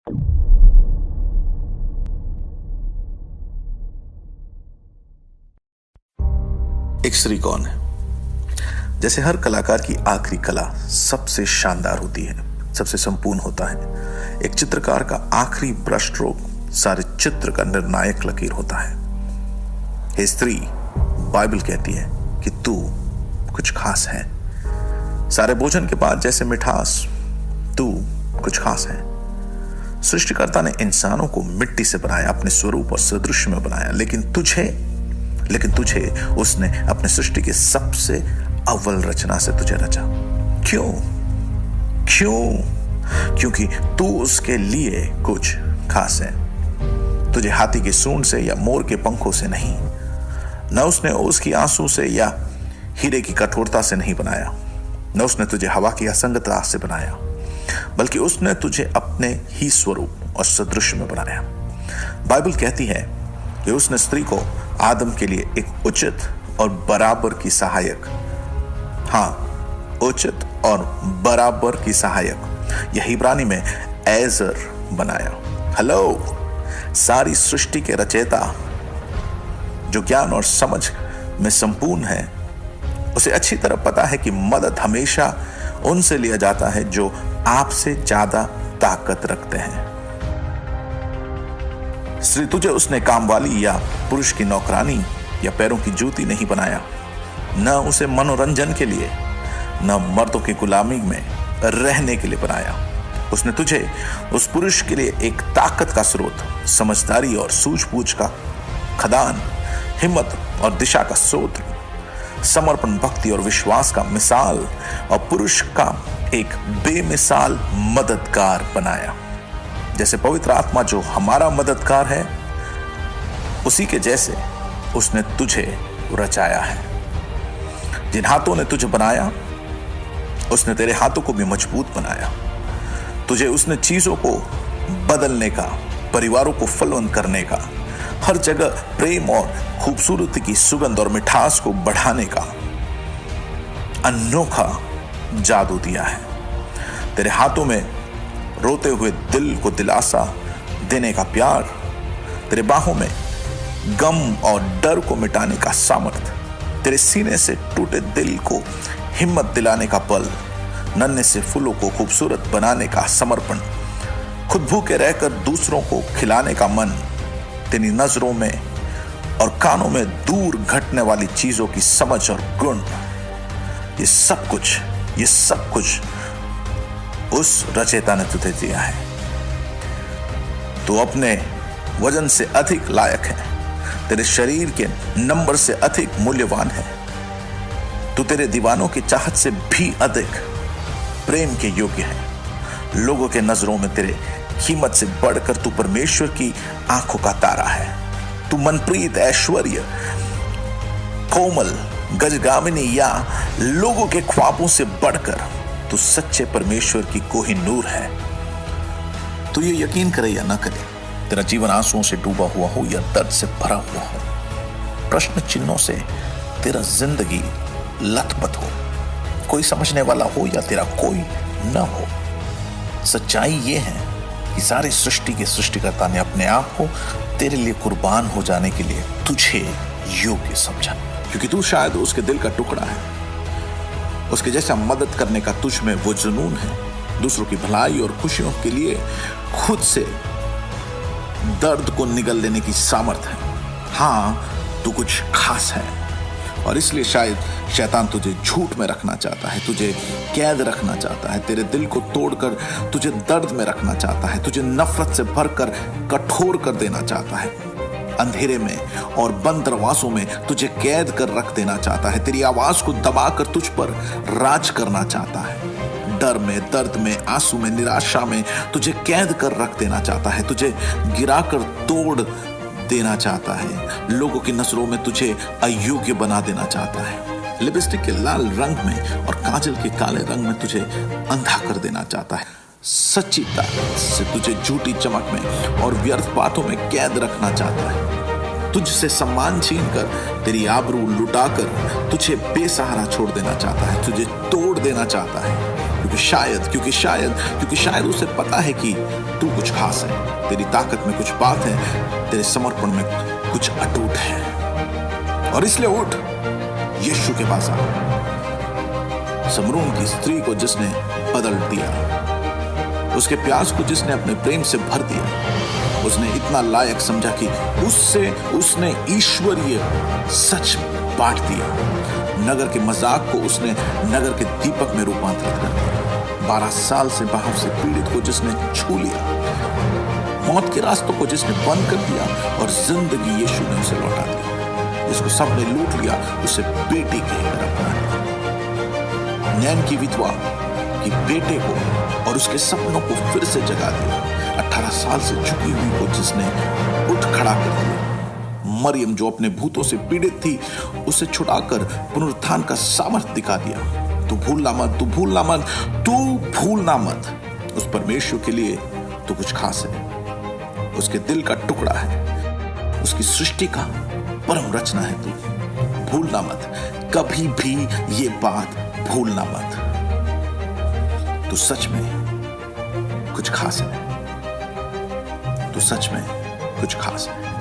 एक श्री कौन है? जैसे हर कलाकार की आखिरी कला सबसे शानदार होती है, सबसे संपूर्ण होता है, एक चित्रकार का आखिरी ब्रश स्ट्रोक सारे चित्र का निर्णायक लकीर होता है। हे स्त्री, बाइबल कहती है कि तू कुछ खास है। सारे भोजन के बाद जैसे मिठास, तू कुछ खास है। सृष्टिकर्ता ने इंसानों को मिट्टी से बनाया, अपने स्वरूप और सदृश में बनाया, लेकिन तुझे उसने अपने सृष्टि के सबसे अव्वल रचना से तुझे रचा। क्यों? क्योंकि तू उसके लिए कुछ खास है। तुझे हाथी की सूंड से या मोर के पंखों से नहीं, न उसने उसकी आंसू से या हीरे की कठोरता से नहीं बनाया, न उसने तुझे हवा की असंगतता से बनाया, बल्कि उसने तुझे अपने ही स्वरूप और सदृश में बनाया। बाइबल कहती है कि उसने स्त्री को आदम के लिए एक उचित और बराबर की सहायक, उचित और बराबर की सहायक, यह इब्रानी में एजर बनाया। हेलो, सारी सृष्टि के रचयिता जो ज्ञान और समझ में संपूर्ण है, उसे अच्छी तरह पता है कि मदद हमेशा उनसे लिया जाता है जो आपसे ज्यादा ताकत रखते हैं। स्त्री, तुझे उसने कामवाली या पुरुष की नौकरानी या पैरों की जूती नहीं बनाया, न उसे मनोरंजन के लिए, न मर्दों की गुलामी में रहने के लिए बनाया। उसने तुझे उस पुरुष के लिए एक ताकत का स्रोत, समझदारी और सूझबूझ का खदान, हिम्मत और दिशा का स्रोत, समर्पण, भक्ति और विश्वास का मिसाल और पुरुष का एक बेमिसाल मददगार बनाया। जैसे पवित्र आत्मा जो हमारा मददगार है, उसी के जैसे उसने तुझे रचाया है। जिन हाथों ने तुझे बनाया, उसने तेरे हाथों को भी मजबूत बनाया। तुझे उसने चीजों को बदलने का, परिवारों को फलवंत करने का, हर जगह प्रेम और खूबसूरती की सुगंध और मिठास को बढ़ाने का अनोखा जादू दिया है। तेरे हाथों में रोते हुए दिल को दिलासा देने का प्यार, तेरे बाहों में गम और डर को मिटाने का सामर्थ्य, तेरे सीने से टूटे दिल को हिम्मत दिलाने का बल, नन्हे से फूलों को खूबसूरत बनाने का समर्पण, खुद भूखे रहकर दूसरों को खिलाने का मन, तेरी नजरों में और कानों में दूर घटने वाली चीजों की समझ और गुण, ये सब कुछ उस रचयिता ने तुझे दिया है। तू अपने वजन से अधिक लायक है, तेरे शरीर के नंबर से अधिक मूल्यवान है। तू तेरे दीवानों की चाहत से भी अधिक प्रेम के योग्य है। लोगों के नजरों में तेरे कीमत से बढ़कर तू परमेश्वर की आंखों का तारा है। तू मनप्रीत, ऐश्वर्य, कोमल, गजगामिनी या लोगों के ख्वाबों से बढ़कर तू सच्चे परमेश्वर की कोहिनूर है। तू ये यकीन करे या ना करे, तेरा जीवन आंसुओं से डूबा हुआ हो या दर्द से भरा हुआ हो, प्रश्न चिन्हों से तेरा जिंदगी लथपथ हो, कोई समझने वाला हो या तेरा कोई न हो, सच्चाई ये है कि सारी सृष्टि के सृष्टिकर्ता ने अपने आप को तेरे लिए कुर्बान हो जाने के लिए तुझे योग्य समझा, क्योंकि तू शायद उसके दिल का टुकड़ा है। उसके जैसा मदद करने का तुझ में वो जुनून है, दूसरों की भलाई और खुशियों के लिए खुद से दर्द को निगल लेने की सामर्थ है। तू कुछ खास है, और इसलिए शायद शैतान तुझे झूठ में रखना चाहता है, तुझे कैद रखना चाहता है, तेरे दिल को तोड़कर तुझे दर्द में रखना चाहता है, तुझे नफरत से भरकर कठोर कर देना चाहता है, अंधेरे में और बंद दरवाजों में तुझे कैद कर रख देना चाहता है, तेरी आवाज को दबाकर तुझ पर राज करना चाहता है, डर में, दर्द में, आंसू में, निराशा में तुझे कैद कर रख देना चाहता है, तुझे गिराकर तोड़ देना चाहता है, लोगों की नजरों में तुझे अयोग्य बना देना चाहता है, लिपस्टिक के लाल रंग में और काजल के काले रंग में तुझे अंधा कर देना चाहता है, सच्ची ताकत से तुझे झूठी चमक में और व्यर्थ बातों में कैद रखना चाहता है, तुझसे सम्मान छीनकर, तेरी आबरू लुटाकर तुझे बेसहारा छोड़ देना चाहता है, तुझे तोड़ देना चाहता है। क्योंकि शायद उसे पता है कि तू कुछ खास है, तेरी ताकत में कुछ बात है, तेरे समर्पण में कुछ अटूट है। और इसलिए उठ, यीशु के पास आ। समरून की स्त्री को जिसने बदल दिया, उसके प्यास को जिसने अपने प्रेम से भर दिया, उसने इतना लायक समझा कि उससे उसने ईश्वरीय सच बांट दिया। नगर के मजाक को उसने नगर के दीपक में रूपांतरित कर दिया। 12 साल से भाव से पीड़ित को जिसने छू लिया, मौत के रास्तों को जिसने बंद कर दिया और जिंदगी यीशु ने उसे लौटा दी। जिसको सबने लूट लिया उसे बेटी कहकर अपना लिया। नैन की विधवा की बेटे को और उसके सपनों को फिर से जगा दिया। 18 साल से झुकी हुई को जिसने उठ खड़ा कर दिया। मरियम जो अपने भूतों से पीड़ित थी, उसे छुड़ाकर पुनरुत्थान का सामर्थ्य दिखा दिया। तू भूलना मत, उस परमेश्वर के लिए तू कुछ खास है, उसके दिल का टुकड़ा है, उसकी सृष्टि का परम रचना है तू। भूलना मत, कभी भी ये बात भूलना मत। तू सच में कुछ खास है, तू सच में कुछ खास है।